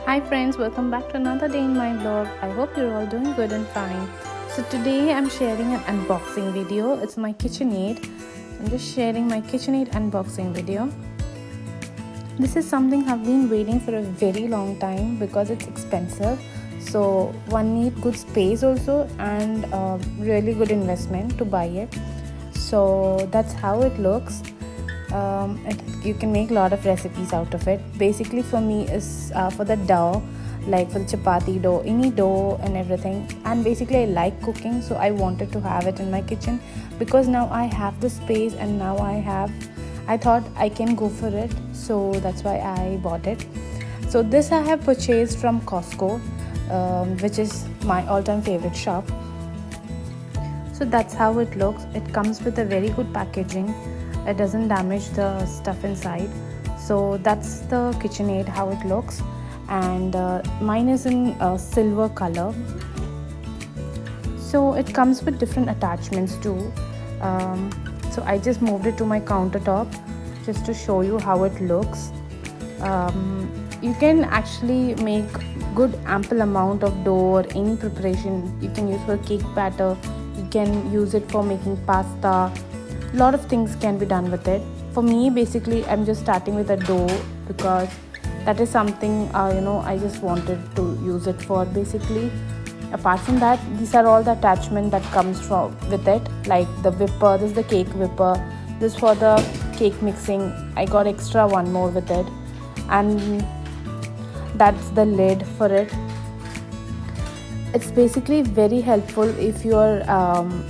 Hi friends, welcome back to another day in my vlog. I hope you're all doing good and fine. So today I'm sharing an unboxing video. It's my KitchenAid. I'm just sharing my KitchenAid unboxing video. This is something I've been waiting for a very long time because it's expensive. So one need good space also and really good investment to buy it. So that's how it looks. You can make a lot of recipes out of it. Basically for me is for the dough, like for the chapati dough, any dough and everything. And basically I like cooking, so I wanted to have it in my kitchen because now I have the space and now I thought I can go for it, so that's why I bought it. So this I have purchased from Costco, which is my all-time favorite shop. So that's how it looks. It comes with a very good packaging. It doesn't damage the stuff inside. So that's the KitchenAid, how it looks. And mine is in silver color. So it comes with different attachments too. So I just moved it to my countertop just to show you how it looks. You can actually make good ample amount of dough or any preparation. You can use for cake batter. You can use it for making pasta. A lot of things can be done with it. For me, basically I'm just starting with a dough because that is something I just wanted to use it for. Basically, apart from that, these are all the attachment that comes from with it, like the whipper. This is the cake whipper. This for the cake mixing. I got extra one more with it, and that's the lid for it. It's basically very helpful if you're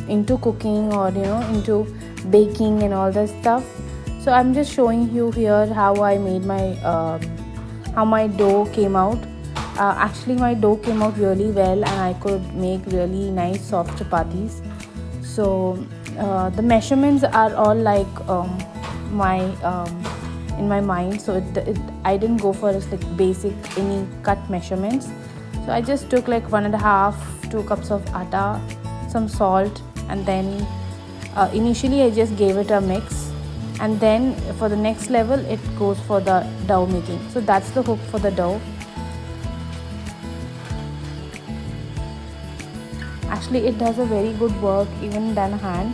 into cooking or into baking and all that stuff. So I'm just showing you here how I made my how my dough came out. Actually my dough came out really well and I could make really nice soft chapatis. So the measurements are all like my in my mind, so I didn't go for like basic any cut measurements. So I just took like 1.5-2 cups of atta, some salt, and then initially I just gave it a mix, and then for the next level it goes for the dough making. So that's the hook for the dough. Actually it does a very good work even than hand.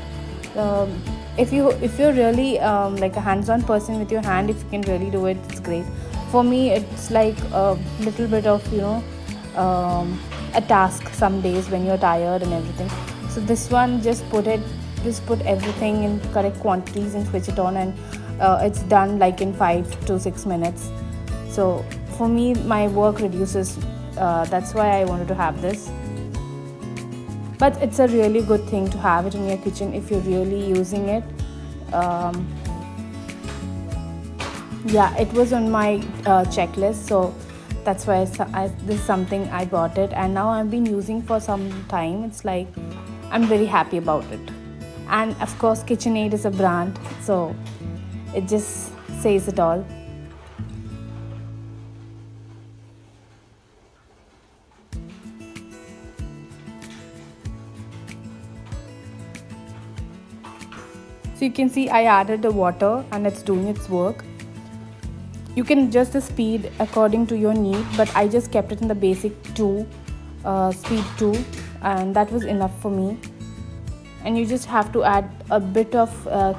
If you're really like a hands-on person with your hand, if you can really do it, it's great. For me it's like a little bit of a task some days when you're tired and everything. So this one, just put everything in correct quantities and switch it on, and it's done like in 5 to 6 minutes. So for me my work reduces. That's why I wanted to have this. But it's a really good thing to have it in your kitchen if you're really using it. Yeah, it was on my checklist, so that's why this is something I bought it, and now I've been using for some time. It's like I'm very happy about it. And of course KitchenAid is a brand, so it just says it all. So you can see I added the water and it's doing its work. You can adjust the speed according to your need, but I just kept it in the basic 2, speed 2, and that was enough for me. And you just have to add a bit of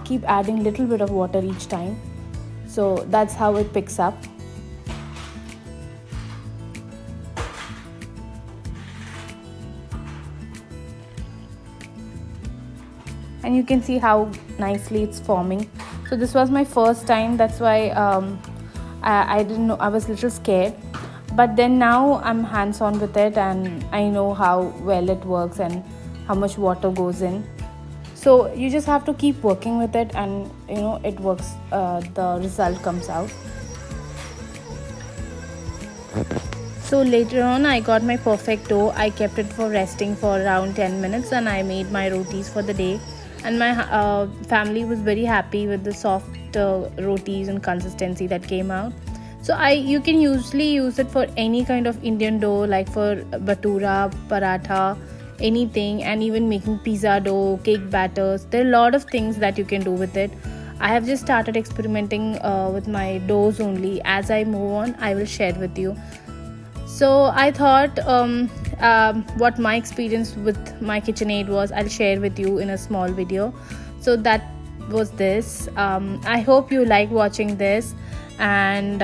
keep adding little bit of water each time. So that's how it picks up. And you can see how nicely it's forming. So this was my first time, that's why I didn't know, I was a little scared. But then now I'm hands-on with it and I know how well it works and how much water goes in. So you just have to keep working with it, and it works. The result comes out. So later on I got my perfect dough. I kept it for resting for around 10 minutes and I made my rotis for the day. And my family was very happy with the soft rotis and consistency that came out. So you can usually use it for any kind of Indian dough, like for bhatura, paratha, anything, and even making pizza dough, cake batters. There are a lot of things that you can do with it. I have just started experimenting with my doughs only. As I move on, I will share with you. So I thought what my experience with my KitchenAid was, I'll share with you in a small video. So that was this. I hope you like watching this, and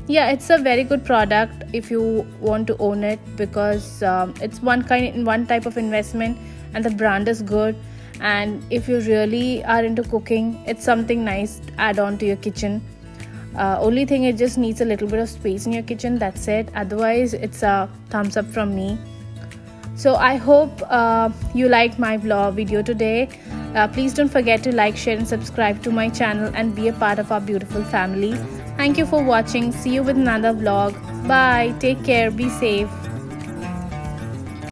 yeah, it's a very good product if you want to own it, because it's one type of investment, and the brand is good. And if you really are into cooking, it's something nice to add on to your kitchen. Only thing, it just needs a little bit of space in your kitchen, that's it. Otherwise, it's a thumbs up from me. So I hope you liked my vlog video today. Please don't forget to like, share and subscribe to my channel and be a part of our beautiful family. Thank you for watching. See you with another vlog. Bye. Take care. Be safe.